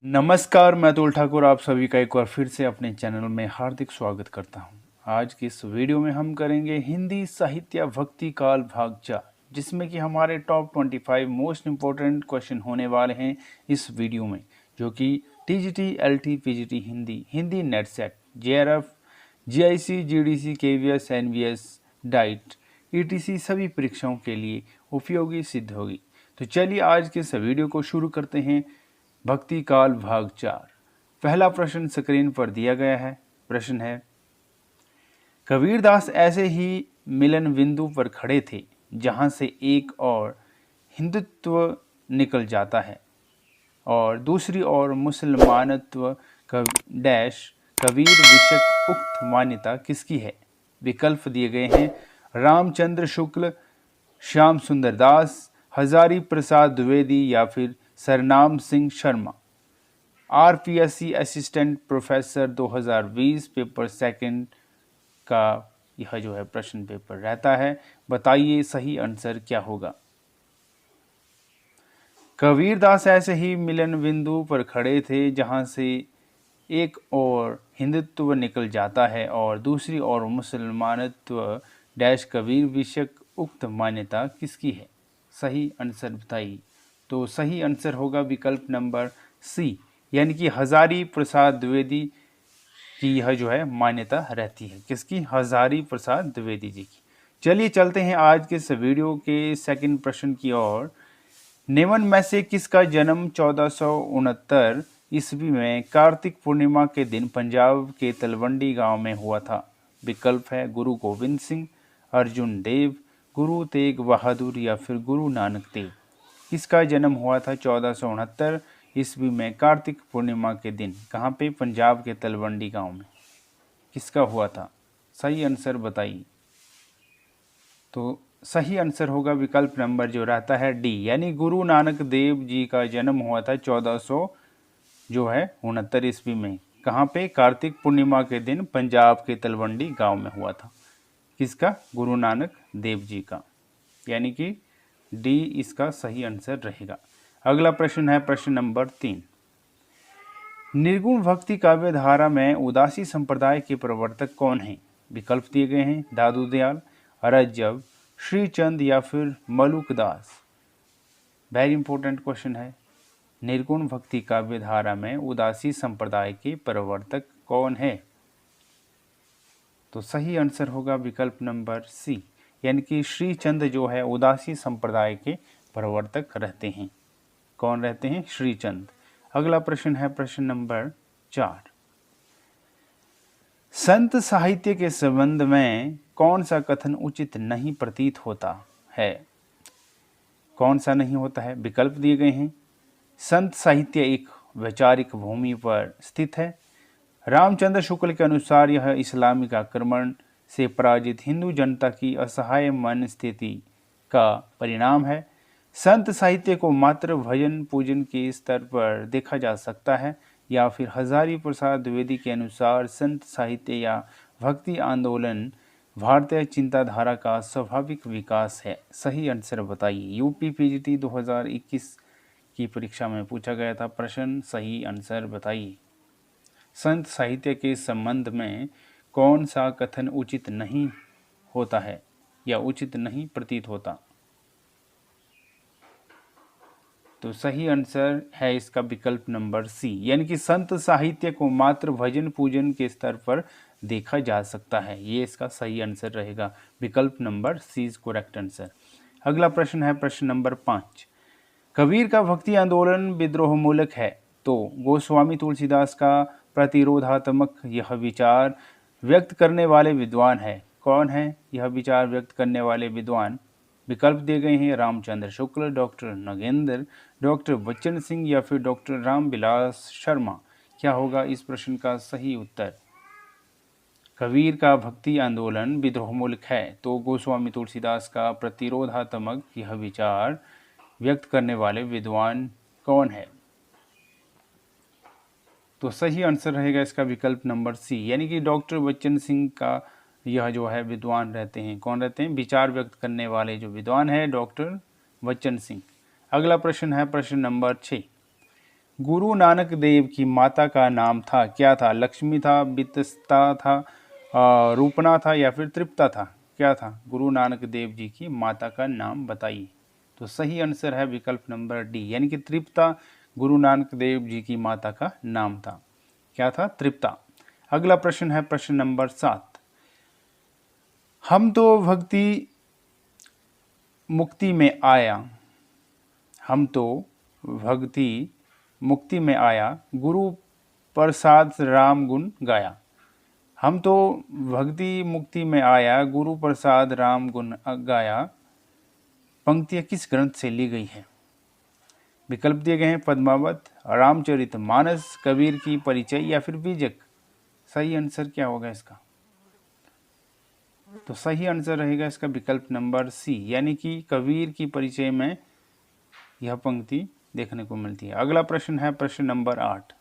नमस्कार, मैं अतुल ठाकुर आप सभी का एक बार फिर से अपने चैनल में हार्दिक स्वागत करता हूं। आज की इस वीडियो में हम करेंगे हिंदी साहित्य भक्ति काल भाग 4, जिसमें कि हमारे टॉप 25 मोस्ट इम्पोर्टेंट क्वेश्चन होने वाले हैं इस वीडियो में, जो कि TGT, LT, PGT Hindi, Hindi NET SET, JRF, GIC, GDC, KVS, NVS, DIET, ETC सभी परीक्षाओं के लिए उपयोगी सिद्ध होगी। तो चलिए आज के इस वीडियो को शुरू करते हैं। भक्ति काल भाग 4। पहला प्रश्न स्क्रीन पर दिया गया है। प्रश्न है, कबीरदास ऐसे ही मिलन बिंदु पर खड़े थे जहां से एक और हिंदुत्व निकल जाता है और दूसरी ओर मुसलमानत्व डैश कबीर विषयक उक्त मान्यता किसकी है? विकल्प दिए गए हैं, रामचंद्र शुक्ल, श्याम सुंदर दास, हजारी प्रसाद द्विवेदी या फिर Sarnam Singh Sharma. RPSC assistant professor 2020 paper second का यह जो है प्रश्न पेपर रहता है। बताइए सही आंसर क्या होगा। कबीरदास ऐसे ही मिलन बिंदु पर खड़े थे जहां से एक और हिंदुत्व निकल जाता है और दूसरी ओर मुसलमानत्व डैश कबीर विषयक उक्त मान्यता किसकी है? सही आंसर बताइए। तो सही आंसर होगा विकल्प नंबर सी, यानी कि हजारी प्रसाद द्विवेदी की यह जो है मान्यता रहती है। किसकी? हजारी प्रसाद द्विवेदी जी की। चलिए चलते हैं आज के इस वीडियो के सेकंड प्रश्न की ओर। निम्न में से किसका जन्म 1469 ईस्वी में कार्तिक पूर्णिमा के दिन पंजाब के तलवंडी गांव में हुआ था? विकल्प है गुरु गोविंद सिंह, अर्जुन देव, गुरु तेग बहादुर या फिर गुरु नानक देव। किसका जन्म हुआ था 1469 ईस्वी में कार्तिक पूर्णिमा के दिन? कहाँ पे? पंजाब के तलवंडी गांव में। किसका हुआ था? सही आंसर बताइए। तो सही आंसर होगा विकल्प नंबर जो रहता है डी, यानी गुरु नानक देव जी का जन्म हुआ था 1469 ईस्वी में। कहाँ पे? कार्तिक पूर्णिमा के दिन पंजाब के तलवंडी गांव में हुआ था। किसका? गुरु नानक देव जी का, यानी कि डी इसका सही आंसर रहेगा। अगला प्रश्न है प्रश्न नंबर 3। निर्गुण भक्ति काव्य धारा में उदासी संप्रदाय के प्रवर्तक कौन हैं? विकल्प दिए गए हैं, दादू दयाल, रज्जब, श्रीचंद या फिर मलुकदास। वेरी इंपॉर्टेंट क्वेश्चन है। निर्गुण भक्ति काव्य धारा में उदासी संप्रदाय के प्रवर्तक कौन है? तो सही आंसर होगा विकल्प नंबर सी, यानी कि श्रीचंद जो है उदासी संप्रदाय के प्रवर्तक रहते हैं। कौन रहते हैं? श्रीचंद। अगला प्रश्न है प्रश्न नंबर 4। संत साहित्य के संबंध में कौन सा कथन उचित नहीं प्रतीत होता है? कौन सा नहीं होता है? विकल्प दिए गए हैं, संत साहित्य एक वैचारिक भूमि पर स्थित है, रामचंद्र शुक्ल के अनुसार यह इस्लामिक आक्रमण से पराजित हिंदू जनता की असहाय मन स्थिति का परिणाम है, संत साहित्य को मात्र भजन पूजन के स्तर पर देखा जा सकता है, या फिर हजारी प्रसाद द्विवेदी के अनुसार संत साहित्य या भक्ति आंदोलन भारतीय चिंताधारा का स्वाभाविक विकास है। सही आंसर बताइए। यूपी पीजीटी 2021 की परीक्षा में पूछा गया था प्रश्न। सही आंसर बताइए। संत साहित्य के संबंध में कौन सा कथन उचित नहीं होता है या उचित नहीं प्रतीत होता? तो सही आंसर है इसका विकल्प नंबर सी, यानी कि संत साहित्य को मात्र भजन पूजन के स्तर पर देखा जा सकता है। ये इसका सही आंसर रहेगा। विकल्प number C is correct answer. अगला प्रश्न है प्रश्न नंबर 5। कबीर का भक्ति आंदोलन विद्रोह मूलक है, तो गोस्वामी तुलसीदास का प्रतिरोधात्मक यह विचार व्यक्त करने वाले विद्वान है। कौन है यह विचार व्यक्त करने वाले विद्वान? विकल्प दिए गए हैं, रामचंद्र शुक्ल, डॉक्टर नगेंद्र, डॉक्टर बच्चन सिंह या फिर डॉक्टर रामविलास शर्मा। क्या होगा इस प्रश्न का सही उत्तर? कबीर का भक्ति आंदोलन विद्रोहमूलक है, तो गोस्वामी तुलसीदास का प्रतिरोधात्मक यह विचार व्यक्त करने वाले विद्वान कौन है? तो सही आंसर रहेगा इसका विकल्प नंबर सी, यानी कि डॉक्टर बच्चन सिंह का यह जो है विद्वान रहते हैं। कौन रहते हैं? विचार व्यक्त करने वाले जो विद्वान है डॉक्टर बच्चन सिंह। अगला प्रश्न है प्रश्न नंबर 6। गुरु नानक देव की माता का नाम था, क्या था? लक्ष्मी था, बितस्ता था, रूपना था या फिर तृप्ता था? क्या था? गुरु नानक देव जी की माता का नाम बताइए। तो सही आंसर है विकल्प नंबर डी, यानी कि तृप्ता गुरु नानक देव जी की माता का नाम था। क्या था? तृप्ता। अगला प्रश्न है प्रश्न नंबर 7। हम तो भक्ति मुक्ति में आया, हम तो भक्ति मुक्ति में आया, गुरु प्रसाद राम गुण गाया। हम तो भक्ति मुक्ति में आया, गुरु प्रसाद राम गुण गाया, पंक्तियां किस ग्रंथ से ली गई है? विकल्प दिए गए हैं पद्मावत, रामचरितमानस, कबीर की परिचय या फिर बीजक। सही आंसर क्या होगा इसका? तो सही आंसर रहेगा इसका विकल्प नंबर सी, यानी कि कबीर की परिचय में यह पंक्ति देखने को मिलती है। अगला प्रश्न है प्रश्न नंबर 8।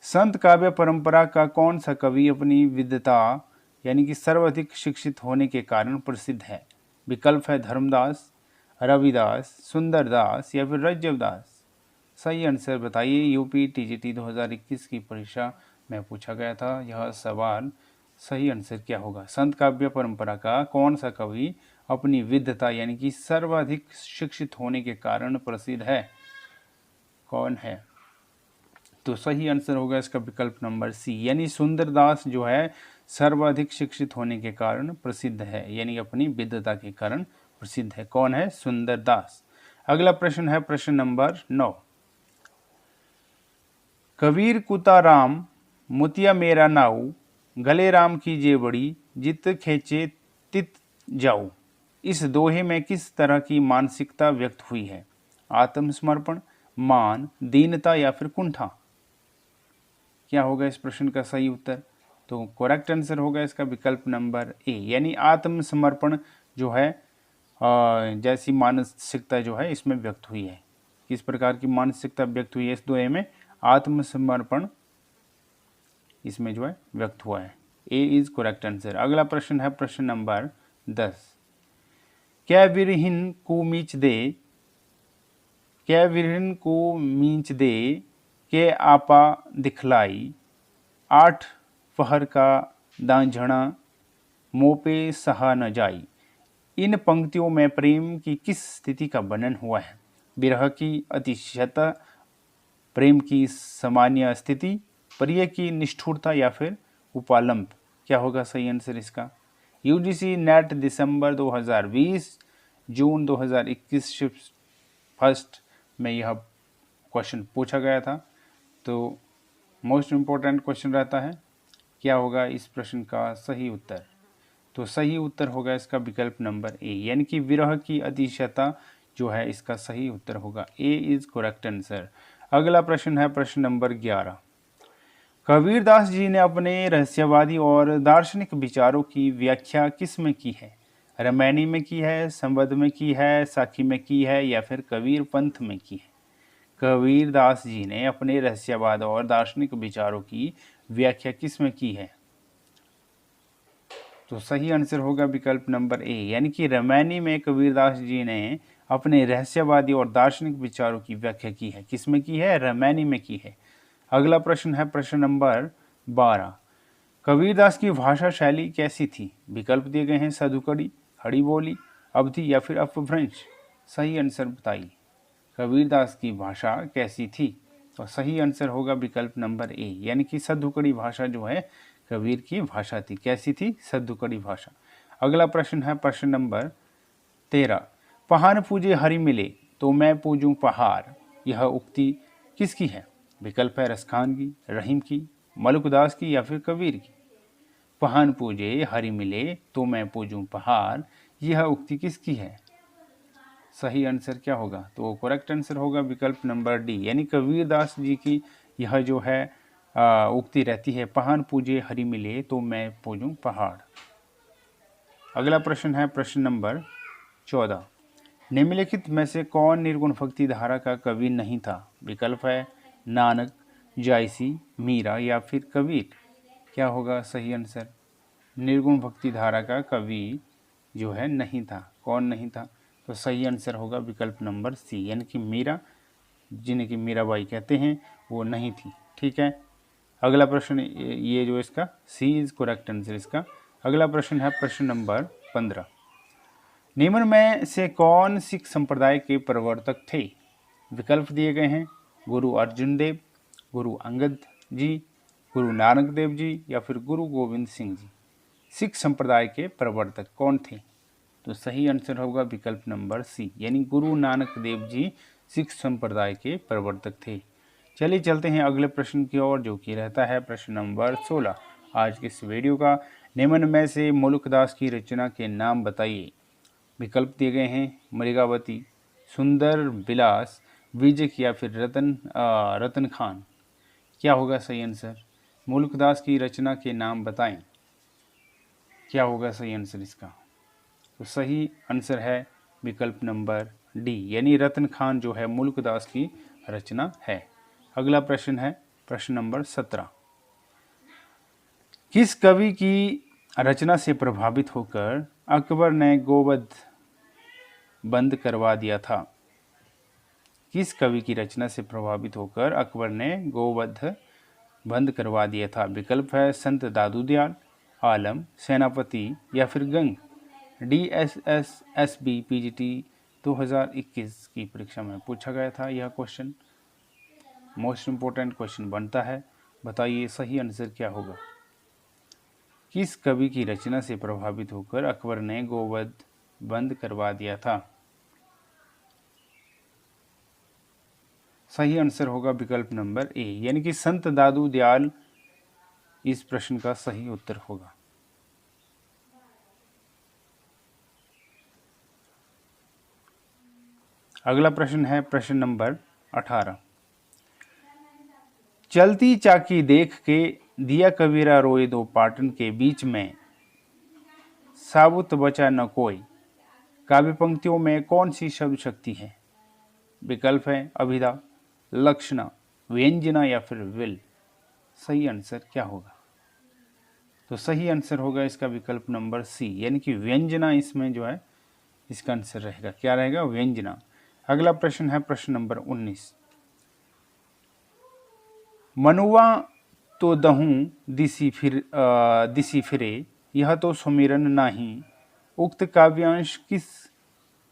संत काव्य परंपरा का कौन सा कवि अपनी विद्वता यानी कि सर्वाधिक शिक्षित होने के कारण प्रसिद्ध है? विकल्प है धर्मदास, रविदास, सुंदरदास या फिर रज्जवदास। सही आंसर बताइए। यूपी टीजीटी 2021 की परीक्षा में पूछा गया था यह सवाल। सही आंसर क्या होगा? संत काव्य परंपरा का कौन सा कवि अपनी विद्वता यानी कि सर्वाधिक शिक्षित होने के कारण प्रसिद्ध है? कौन है? तो सही आंसर होगा इसका विकल्प नंबर सी, यानी सुंदरदास जो है सर्वाधिक शिक्षित होने के कारण प्रसिद्ध है, यानी अपनी विद्वता के कारण प्रसिद्ध है। कौन है? सुंदरदास। अगला प्रश्न है प्रश्न नंबर 9। कबीर कुता राम मुतिया मेरा नाऊ, गले राम की जे बड़ी, जित खेचे तित जाऊ। इस दोहे में किस तरह की मानसिकता व्यक्त हुई है? आत्मसमर्पण, मान, दीनता या फिर कुंठा? क्या होगा इस प्रश्न का सही उत्तर? तो करेक्ट आंसर होगा इसका विकल्प नंबर ए, यानी आत्मसमर्पण जो है जैसी मानसिकता जो है इसमें व्यक्त हुई है। किस प्रकार की मानसिकता व्यक्त हुई है इस दोहे में? आत्मसमर्पण इसमें जो है व्यक्त हुआ है। ए इज करेक्ट आंसर। अगला प्रश्न है प्रश्न नंबर 10। क्या विरहिन को मीच दे, क्या विरहिन को मींच दे के आपा दिखलाई, 8 पहर का दांझणा मोपे सहा न जाई। इन पंक्तियों में प्रेम की किस स्थिति का वर्णन हुआ है? विरह की अतिशयता, प्रेम की सामान्य स्थिति, प्रिय की निष्ठुरता या फिर उपालंब? क्या होगा सही आंसर इसका? यूजीसी नेट दिसंबर 2020 जून 2021 शिफ्ट फर्स्ट में यह क्वेश्चन पूछा गया था। तो मोस्ट इम्पोर्टेंट क्वेश्चन रहता है। क्या होगा इस प्रश्न का सही उत्तर? तो सही उत्तर होगा इसका विकल्प नंबर ए, यानी कि विरह की अतिशयता जो है इसका सही उत्तर होगा। ए इज करेक्ट आंसर। अगला प्रश्न है प्रश्न नंबर 11। कबीरदास जी ने अपने रहस्यवादी और दार्शनिक विचारों की व्याख्या किस में की है? रामायणी में की है, संबंध में की है, साखी में की है या फिर कबीर पंथ में की है? कबीरदास जी ने अपने रहस्यवाद और दार्शनिक विचारों की व्याख्या किस में की है? तो सही आंसर होगा विकल्प नंबर ए, यानी कि रामायणी में कबीरदास जी ने अपने रहस्यवादी और दार्शनिक विचारों की व्याख्या की है। किस में की है? रामायणी में की है। अगला प्रश्न है प्रश्न नंबर 12। कबीरदास की भाषा शैली कैसी थी? विकल्प दिए गए हैं सधुकड़ी, खड़ी बोली, अवधी या फिर अपभ्रंश। सही आंसर बताइए। कबीरदास की भाषा कैसी थी? तो सही आंसर होगा विकल्प नंबर ए, यानी कि सधुकड़ी भाषा जो है कबीर की भाषा थी। कैसी थी? सधुकड़ी भाषा। अगला प्रश्न है प्रश्न नंबर 13। पहाड़ पूजे हरि मिले तो मैं पूजूं पहाड़, यह उक्ति किसकी है? विकल्प है रसखान की, रहीम की, मलुकदास की या फिर कबीर की। पहाड़ पूजे हरि मिले तो मैं पूजूं पहाड़, यह उक्ति किसकी है? सही आंसर क्या होगा? तो करेक्ट आंसर होगा विकल्प नंबर डी, यानी कबीरदास जी की यह जो है उक्ति रहती है, पहाड़ पूजे हरि मिले तो मैं पूजूं पहाड़। अगला प्रश्न है प्रश्न नंबर 14। निम्नलिखित में से कौन निर्गुण भक्ति धारा का कवि नहीं था? विकल्प है नानक, जायसी, मीरा या फिर कबीर। क्या होगा सही आंसर? निर्गुण भक्ति धारा का कवि जो है नहीं था। कौन नहीं था? तो सही आंसर होगा विकल्प नंबर सी, यानी कि मीरा, जिन्हें कि मीराबाई कहते हैं, वो नहीं थी। ठीक है, अगला प्रश्न ये जो इसका सी इज करेक्ट आंसर इसका। अगला प्रश्न है प्रश्न नंबर 15। निम्न में से कौन सिख संप्रदाय के प्रवर्तक थे? विकल्प दिए गए हैं गुरु अर्जुन देव, गुरु अंगद जी, गुरु नानक देव जी या फिर गुरु गोविंद सिंह जी। सिख संप्रदाय के प्रवर्तक कौन थे? तो सही आंसर होगा विकल्प नंबर सी, यानी गुरु नानक देव जी सिख संप्रदाय के प्रवर्तक थे। चलिए चलते हैं अगले प्रश्न की ओर, जो कि रहता है प्रश्न नंबर 16 आज के इस वीडियो का। निम्न में से मुल्कदास की रचना के नाम बताइए। विकल्प दिए गए हैं मृगावती, सुंदर विलास, विजय या फिर रतन खान। क्या होगा सही आंसर? मुल्कदास की रचना के नाम बताएं। क्या होगा सही आंसर इसका? तो सही आंसर है विकल्प नंबर डी, यानी रतन खान जो है मुल्कदास की रचना है। अगला प्रश्न है प्रश्न नंबर 17। किस कवि की रचना से प्रभावित होकर अकबर ने गोवध बंद करवा दिया था? किस कवि की रचना से प्रभावित होकर अकबर ने गोवध बंद करवा दिया था? विकल्प है संत दादू दयाल, आलम, सेनापति या फिर गंग। DSSSB PGT 2021 की परीक्षा में पूछा गया था यह क्वेश्चन, मोस्ट इम्पोर्टेंट क्वेश्चन बनता है। बताइए सही आंसर क्या होगा? किस कवि की रचना से प्रभावित होकर अकबर ने गोवध बंद करवा दिया था? सही आंसर होगा विकल्प नंबर ए, यानी कि संत दादू दयाल इस प्रश्न का सही उत्तर होगा। अगला प्रश्न है प्रश्न नंबर 18। चलती चाकी देख के दिया कबीरा रोए दो पाटन के बीच में, साबुत बचा न कोई। काव्य पंक्तियों में कौन सी शब्द शक्ति है? विकल्प है अभिधा, लक्षणा, व्यंजना या फिर विल। सही आंसर क्या होगा? तो सही आंसर होगा इसका विकल्प नंबर सी, यानी कि व्यंजना इसमें जो है इसका आंसर रहेगा। क्या रहेगा? व्यंजना। अगला प्रश्न है प्रश्न नंबर 19। मनुआ तो दहूं दिसी फिरे, यह तो सुमिरन नाही। उक्त काव्यांश किस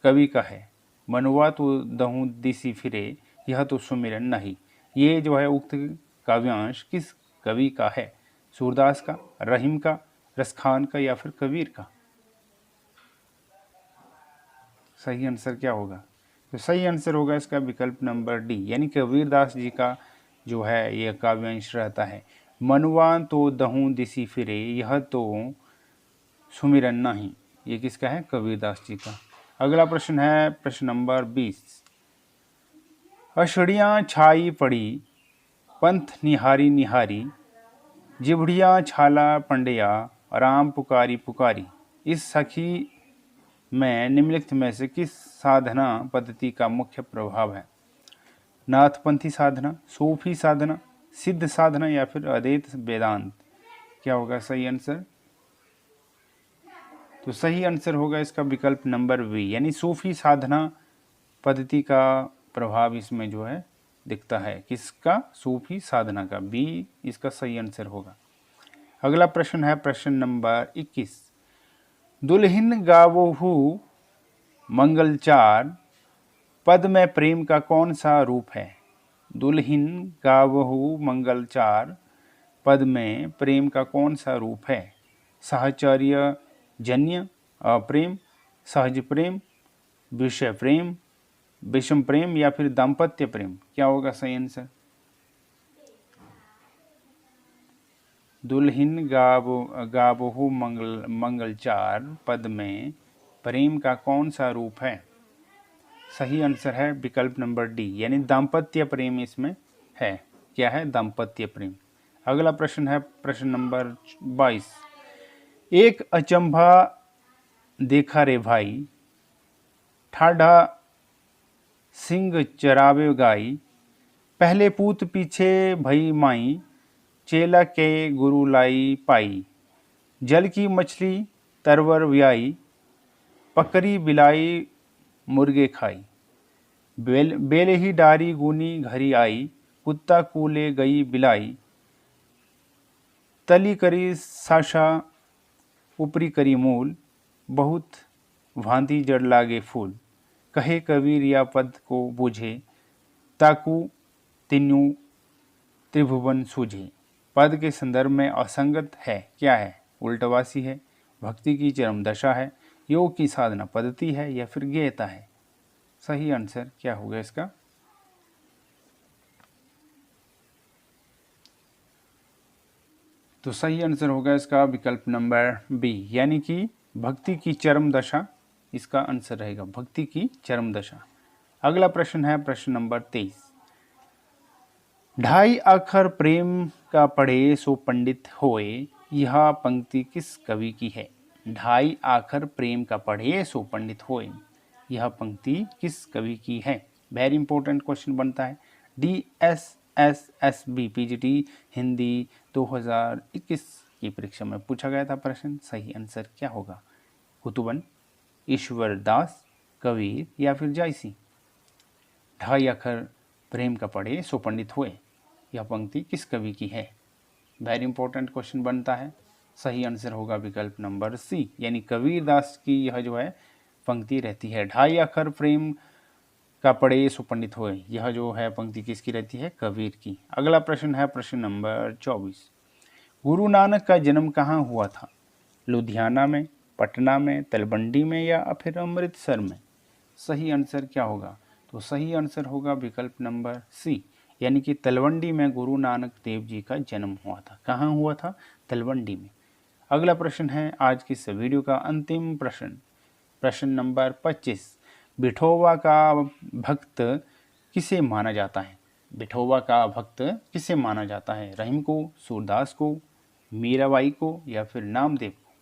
कवि का है? मनुआ तो दहूं दिसी फिरे, यह तो सुमिरन नहीं। ये जो है उक्त काव्यांश किस कवि का है? सूरदास का, रहीम का, रसखान का या फिर कबीर का? सही आंसर क्या होगा? तो सही आंसर होगा इसका विकल्प नंबर डी, यानी कबीरदास जी का जो है यह काव्यांश रहता है। मनुआ तो दहूं दिसी फिरे, यह तो सुमिरन नहीं। ये किसका है? कबीरदास जी का। अगला प्रश्न है प्रश्न नंबर 20। अषड़ियाँ छाई पड़ी, पंथ निहारी निहारी, जिभड़ियाँ छाला पंडिया, राम पुकारी पुकारी। इस सखी में निम्नलिखित में से किस साधना पद्धति का मुख्य प्रभाव है? नाथपंथी साधना, सूफी साधना, सिद्ध साधना या फिर अद्वैत वेदांत। क्या होगा सही आंसर? तो सही आंसर होगा इसका विकल्प नंबर बी, यानी सूफी साधना पद्धति का प्रभाव इसमें जो है दिखता है। किसका? सूफी साधना का। बी इसका सही आंसर होगा। अगला प्रश्न है प्रश्न नंबर 21। दुल्हिन गावोहू मंगलचार पद में प्रेम का कौन सा रूप है? दुल्हिन गावहू मंगलचार पद में प्रेम का कौन सा रूप है? साहचर्य जन्य प्रेम, सहज प्रेम, विषय प्रेम, विषम प्रेम या फिर दाम्पत्य प्रेम। क्या होगा सही आंसर? दुल्हिन गावहू मंगलचार पद में प्रेम का कौन सा रूप है? सही आंसर है विकल्प नंबर डी, यानी दाम्पत्य प्रेम इसमें है। क्या है? दाम्पत्य प्रेम। अगला प्रश्न है प्रश्न नंबर 22। एक अचंभा देखा रे भाई, ठाढ़ा सिंह चरावे गाई, पहले पूत पीछे भई माई, चेला के गुरु लाई पाई। जल की मछली तरवर व्याई, पकड़ी बिलाई मुर्गे खाई। बेल ही डारी गुनी घरी आई, कुत्ता को ले गई बिलाई। तली करी साशा ऊपरी करी मूल, बहुत भांति जड़ लागे फूल। कहे कबीर या पद को बूझे, ताकू तीनू त्रिभुवन सूझे। पद के संदर्भ में असंगत है, क्या है? उल्टवासी है, भक्ति की चरम दशा है, योग की साधना पद्धति है, या फिर ज्ञेयता है। सही आंसर क्या होगा इसका? तो सही आंसर होगा इसका विकल्प नंबर बी, यानी कि भक्ति की चरम दशा इसका आंसर रहेगा, भक्ति की चरम दशा। अगला प्रश्न है प्रश्न नंबर 23। ढाई अक्षर प्रेम का पढ़े सो पंडित होए, यह पंक्ति किस कवि की है? ढाई अक्षर प्रेम का पढ़े सो पंडित होए, यह पंक्ति किस कवि की है? वेरी इंपॉर्टेंट क्वेश्चन बनता है। DSSSB PGT हिंदी 2021 की परीक्षा में पूछा गया था प्रश्न। सही आंसर क्या होगा? कुतुबन, ईश्वर दास, कबीर या फिर जायसी। ढाई अक्षर प्रेम का पढ़े सो पंडित हुए, यह पंक्ति किस कवि की है? वेरी इंपॉर्टेंट क्वेश्चन बनता है। सही आंसर होगा विकल्प नंबर सी, यानी कबीर दास की यह जो है पंक्ति रहती है। ढाई अक्षर प्रेम का पढ़े सो पंडित होए, यह जो है पंक्ति किसकी रहती है? कबीर की। अगला प्रश्न है प्रश्न नंबर 24। गुरु नानक का जन्म कहाँ हुआ था? लुधियाना में, पटना में, तलवंडी में या फिर अमृतसर में? सही आंसर क्या होगा? तो सही आंसर होगा विकल्प नंबर सी, यानी कि तलवंडी में गुरु नानक देव जी का जन्म हुआ था। कहाँ हुआ था? तलवंडी में। अगला प्रश्न है आज की इस वीडियो का अंतिम प्रश्न, प्रश्न नंबर 25। विठोबा का भक्त किसे माना जाता है? विठोबा का भक्त किसे माना जाता है? रहीम को, सूरदास को, मीराबाई को या फिर नामदेव को?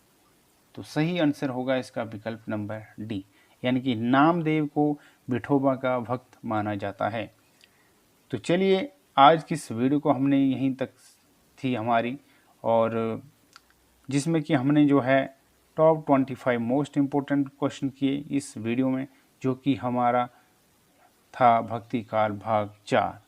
तो सही आंसर होगा इसका विकल्प नंबर डी, यानी कि नामदेव को विठोबा का भक्त माना जाता है। तो चलिए आज की इस वीडियो को हमने यहीं तक थी हमारी, और जिसमें कि हमने जो है टॉप 25 मोस्ट इम्पोर्टेंट क्वेश्चन किए इस वीडियो में, जो कि हमारा था भक्ति काल भाग 4।